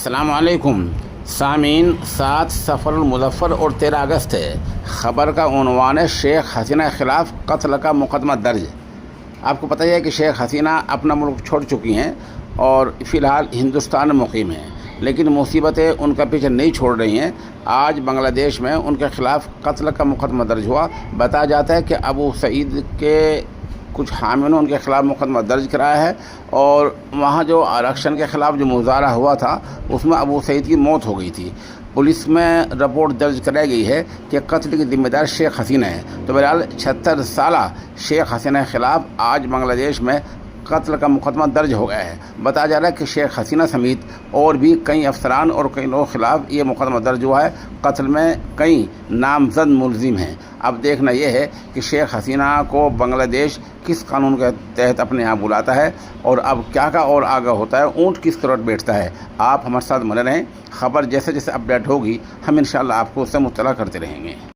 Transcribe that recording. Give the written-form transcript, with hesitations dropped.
अस्सलाम वालेकुम सामीन। 7 सफ़र मुज़फ़्फ़र और 13 अगस्त है। ख़बर का उन्वान है शेख हसीना के ख़िलाफ़ कत्ल का मुकदमा दर्ज। आपको पता ही है कि शेख हसीना अपना मुल्क छोड़ चुकी हैं और फ़िलहाल हिंदुस्तान में मुक़ीम हैं, लेकिन मुसीबतें उनका पीछे नहीं छोड़ रही हैं। आज बांग्लादेश में उनके ख़िलाफ़ कत्ल का मुकदमा दर्ज हुआ। बताया जाता है कि अबू सईद के कुछ हामियों ने उनके ख़िलाफ़ मुकदमा दर्ज कराया है और वहाँ जो आरक्षण के ख़िलाफ़ जो मुज़ाहरा हुआ था उसमें अबू सईद की मौत हो गई थी। पुलिस में रिपोर्ट दर्ज कराई गई है कि कत्ल की ज़िम्मेदार शेख हसीना है। तो बहरहाल 76 साला शेख हसीना के ख़िलाफ़ आज बांग्लादेश में कत्ल का मुकदमा दर्ज हो गया है। बताया जा रहा है कि शेख हसीना समेत और भी कई अफसरान और कई लोगों के ख़िलाफ़ ये मुकदमा दर्ज हुआ है। कत्ल में कई नामजद मुलजिम हैं। अब देखना यह है कि शेख हसीना को बांग्लादेश किस कानून के तहत अपने यहाँ बुलाता है और अब क्या का और आगे होता है, ऊँट किस करोट बैठता है। आप हमारे साथ बने रहें। ख़बर जैसे जैसे अपडेट होगी हम इंशाअल्लाह आपको उससे मुत्तला करते रहेंगे।